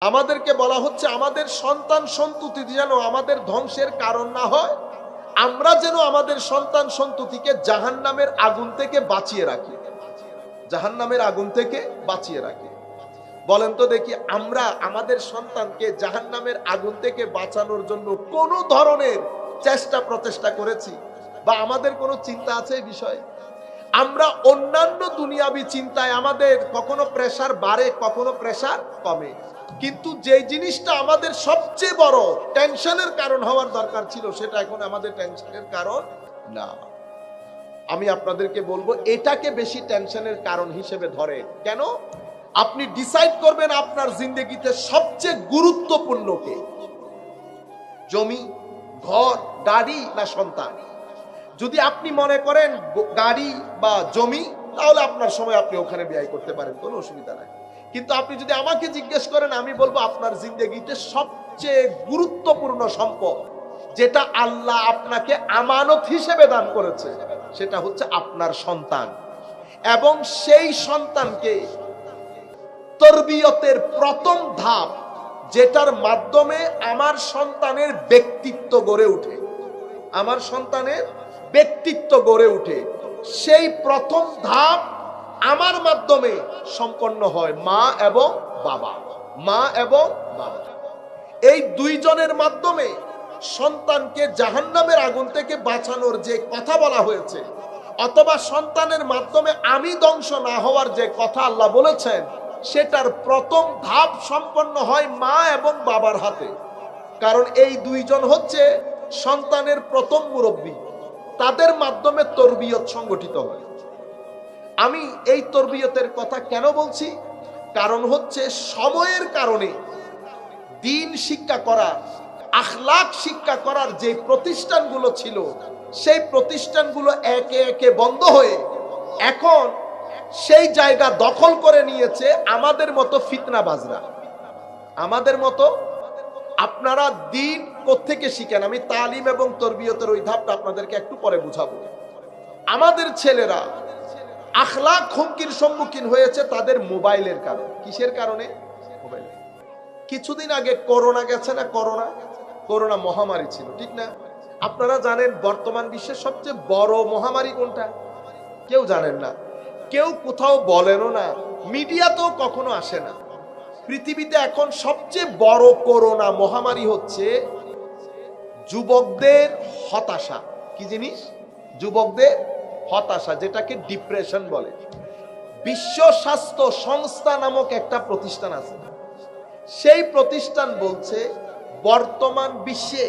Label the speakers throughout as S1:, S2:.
S1: আমাদেরকে বলা হচ্ছে আমাদের সন্তান সন্ততি যেন আমাদের ধ্বংসের কারণ না হয়, আমরা যেন আমাদের সন্তান সন্ততিকে জাহান্নামের আগুন থেকে বাঁচিয়ে রাখি, জাহান্নামের আগুন থেকে বাঁচিয়ে রাখি। বলেন তো দেখি, আমরা আমাদের সন্তানকে জাহান্নামের আগুন থেকে বাঁচানোর জন্য কোন ধরনের চেষ্টা প্রচেষ্টা করেছি, বা আমাদের কোনো চিন্তা আছে এই বিষয়ে? আমরা অন্যান্য দুনিয়াবি চিন্তায় আমাদের কখনো প্রেসার বাড়ে, কখনো প্রেসার কমে, কিন্তু যে জিনিসটা আমাদের সবচেয়ে বড় টেনশনের কারণ হওয়ার দরকার ছিল, সেটা এখন আমাদের টেনশনের কারণ না। আমি আপনাদেরকে বলবো এটাকে বেশি টেনশনের কারণ হিসেবে ধরে। কেন? আপনি ডিসাইড করবেন আপনার জিন্দেগিতে সবচেয়ে গুরুত্বপূর্ণ কে, জমি, ঘর, গাড়ি না সন্তান? যদি আপনি মনে করেন গাড়ি বা জমি, তাহলে আপনার সময় আপনি ওখানে ব্যয় করতে পারেন, কোনো অসুবিধা নাই। কিন্তু আপনি যদি আমাকে জিজ্ঞেস করেন, আমি বলবো আপনার জিন্দেগিতে সবচেয়ে গুরুত্বপূর্ণ সম্পদ যেটা আল্লাহ আপনাকে আমানত হিসেবে দান করেছে, সেটা হচ্ছে আপনার সন্তান। এবং সেই সন্তানকে তরবিয়তের প্রথম ধাপ, যেটার মাধ্যমে আমার সন্তানের ব্যক্তিত্ব গড়ে ওঠে, আমার সন্তানের ব্যক্তিত্ব গড়ে ওঠে, সেই প্রথম ধাপ আমার মাধ্যমে সম্পন্ন হয় মা এবং বাবা। মা এবং বাবা এই দুইজনের মাধ্যমে সন্তানকে জাহান্নামের আগুন থেকে বাঁচানোর যে কথা বলা হয়েছে, অথবা সন্তানের মাধ্যমে আমি ধ্বংস না হওয়ার যে কথা আল্লাহ বলেছেন, সেটার প্রথম ধাপ সম্পন্ন হয় মা এবং বাবার হাতে। কারণ এই দুইজন হচ্ছে সন্তানের প্রথম মুরব্বী, তাদের মাধ্যমে তরবিয়ত সংগঠিত হয়। আমি এই তরবিয়তের কথা কেন বলছি? কারণ হচ্ছে সময়ের কারণে দ্বীন শিক্ষা করা, আখলাক শিক্ষা করার যে প্রতিষ্ঠানগুলো ছিল, সেই প্রতিষ্ঠানগুলো একে একে বন্ধ হয়ে এখন সেই জায়গা দখল করে নিয়েছে আমাদের মতো ফিতনাবাজরা, আমাদের মতো। আপনারা দ্বীন কোত্থেকে শিখেন? আমি তালিম এবং তরবিয়তের ওই ধাপটা আপনাদেরকে একটু পরে বুঝাবো। আমাদের ছেলেরা আখলাক হুমকির সম্মুখীন হয়েছে তাদের মোবাইলের কারণে। কিসের কারণে? মোবাইল। কিছুদিন আগে করোনা গেছে না, করোনা মহামারী ছিল, ঠিক না? আপনারা জানেন বর্তমান বিশ্বের সবচেয়ে বড় মহামারী কোনটা? কেউ জানেন না, কেউ কোথাও বলেনও না, মিডিয়াতেও কখনো আসে না। পৃথিবীতে এখন সবচেয়ে বড় করোনা মহামারী হচ্ছে যুবকদের হতাশা। কি জিনিস? যুবকদের হতাশা, যেটাকে ডিপ্রেশন বলে। বিশ্ব স্বাস্থ্য সংস্থা নামক একটা প্রতিষ্ঠান আছে, সেই প্রতিষ্ঠান বলছে বর্তমান বিশ্বে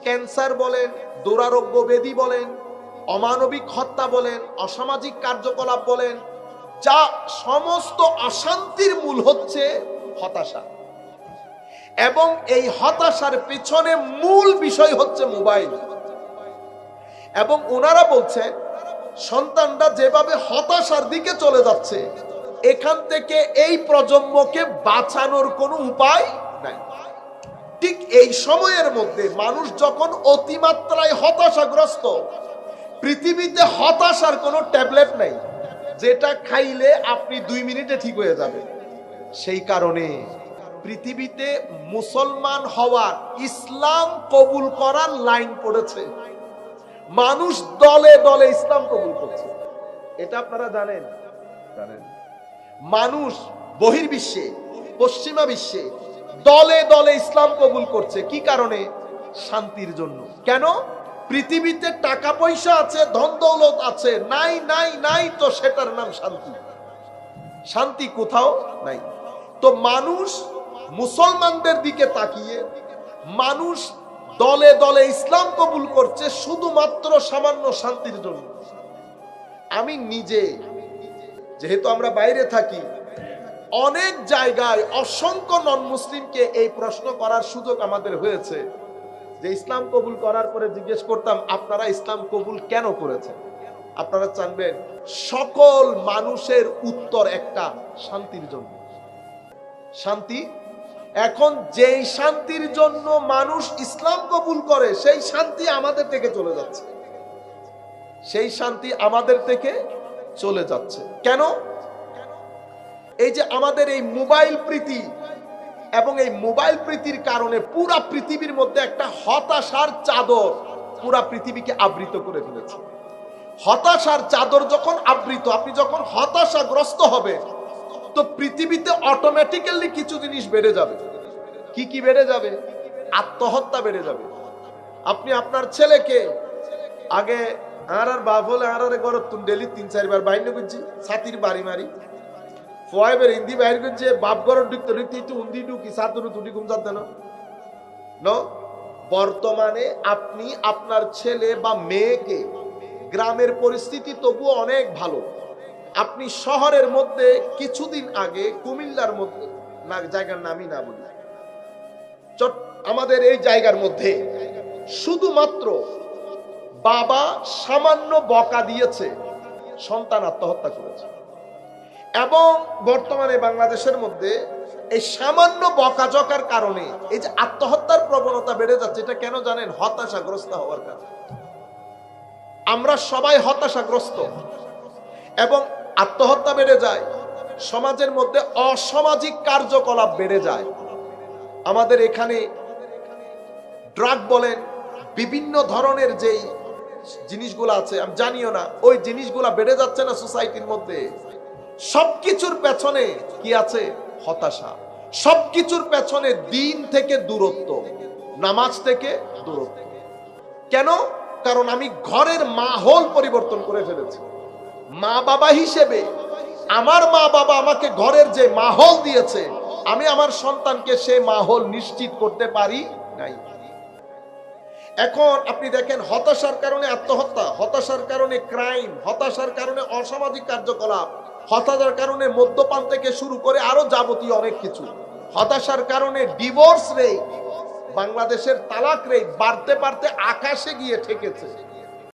S1: ক্যান্সার বলেন, দুরারোগ্য ব্যাধি বলেন, অমানবিক হত্যা বলেন, অসামাজিক কার্যকলাপ বলেন, যা সমস্ত অশান্তির মূল হচ্ছে হতাশা। এবং এই হতাশার পেছনে মূল বিষয় হচ্ছে মোবাইল। এবং ওনারা বলছেন সন্তানরা যেভাবে হতাশার দিকে চলে যাচ্ছে, এখান থেকে এই প্রজন্মকে বাঁচানোর কোনো উপায় নাই। ঠিক এই সময়ের মধ্যে মানুষ যখন অতিমাত্রায় হতাশাগ্রস্ত, পৃথিবীতে হতাশার কোনো ট্যাবলেট নাই যেটা খাইলে আপনি 2 মিনিটে ঠিক হয়ে যাবে। সেই কারণে পৃথিবীতে মুসলমান হওয়ার, ইসলাম কবুল করার লাইন পড়েছে। মানুষ দলে দলে ইসলাম কবুল করছে, এটা আপনারা জানেন? জানেন? মানুষ বহির্বিশ্বে, পশ্চিমা বিশ্বে দলে দলে ইসলাম কবুল করছে। কি কারণে? শান্তির জন্য। কেন? পৃথিবীতে টাকা পয়সা আছে, ধন দৌলত আছে, নাই নাই নাই, তো সেটার নাম শান্তি। শান্তি কোথাও নাই। তো মানুষ মুসলমানদের দিকে তাকিয়ে মানুষ দলে দলে ইসলাম কবুল করছে শুধুমাত্র সামান্য শান্তির জন্য। আমি নিজে, যেহেতু আমরা বাইরে থাকি, অনেক জায়গায় অসংখ্য নন মুসলিমকে এই প্রশ্ন করার সুযোগ আমাদের হয়েছে, যে ইসলাম কবুল করার পরে জিজ্ঞেস করতাম, আপনারা ইসলাম কবুল কেন করেছেন? আপনারা জানবেন সকল মানুষের উত্তর একটা, শান্তির জন্য। শান্তি। এখন যেই শান্তির জন্য মানুষ ইসলাম কবুল করে, সেই শান্তি আমাদের থেকে চলে যাচ্ছে, সেই শান্তি আমাদের থেকে চলে যাচ্ছে। কেন? এই যে আমাদের এই মোবাইল প্রীতি, এবং এই মোবাইল প্রীতির কারণে পুরা পৃথিবীর মধ্যে একটা হতাশার চাদর পুরা পৃথিবীকে আবৃত করে ফেলেছে। হতাশার চাদর যখন আবৃত, আপনি যখন হতাশাগ্রস্ত হবেন, তো পৃথিবীতে অটোমেটিক্যালি কিছু জিনিস বেড়ে যাবে। কি কি বেড়ে যাবে? আত্মহত্যা বেড়ে যাবে। আপনি আপনার ছেলেকে আগে আর বাপ হলে আর ঘর ডেলি 3-4 বার বাইর করছি, ছাতির বাড়ি মারি ফয়েবের হিন্দি বাইর করছে, বাপ ঘর ঢুকতে ঢুকতে একটু উন্দি ঢুকি ছাত্র তুটি ঘুম যাতে না। বর্তমানে আপনি আপনার ছেলে বা মেয়েকে, গ্রামের পরিস্থিতি তবুও অনেক ভালো, আপনি শহরের মধ্যে কিছুদিন আগে কুমিল্লার মধ্যে, না জায়গার নামই না বলি, আমাদের এই জায়গার মধ্যে শুধুমাত্র বাবা সামান্য বকা দিয়েছে, সন্তান আত্মহত্যা করেছে। এবং বর্তমানে বাংলাদেশের মধ্যে এই সামান্য বকাঝকার কারণে এই যে আত্মহত্যার প্রবণতা বেড়ে যাচ্ছে, এটা কেন জানেন? হতাশাগ্রস্ত হওয়ার কারণে। আমরা সবাই হতাশাগ্রস্ত এবং আত্মহত্যা বেড়ে যায়, সমাজের মধ্যে অসামাজিক কার্যকলাপ বেড়ে যায়। আমাদের এখানে ড্রাগ বলেন, বিভিন্ন ধরনের যেই জিনিসগুলো আছে আমি জানিও না, ওই জিনিসগুলা বেড়ে যাচ্ছে না সোসাইটির মধ্যে। সবকিছুর পেছনে কি আছে? হতাশা। সবকিছুর পেছনে দিন থেকে দূরত্ব, নামাজ থেকে দূরত্ব। কেন? কারণ আমি ঘরের মাহৌল পরিবর্তন করে ফেলেছি। মা বাবা হিসেবে আমার মা বাবা আমাকে ঘরের যে মাহৌল দিয়েছে, আমি আমার সন্তানকে সেই মাহৌল নিশ্চিত করতে পারি নাই। এখন আপনি দেখেন, হতাশার কারণে আত্মহত্যা, হতাশার কারণে ক্রাইম, হতাশার কারণে অসামাজিক কার্যকলাপ, হতাশার কারণে মদ্যপান থেকে শুরু করে আরো যাবতীয় অনেক কিছু। হতাশার কারণে ডিভোর্স রেট, বাংলাদেশের তালাক রেট বাড়তে বাড়তে আকাশে গিয়ে ঠেকেছে।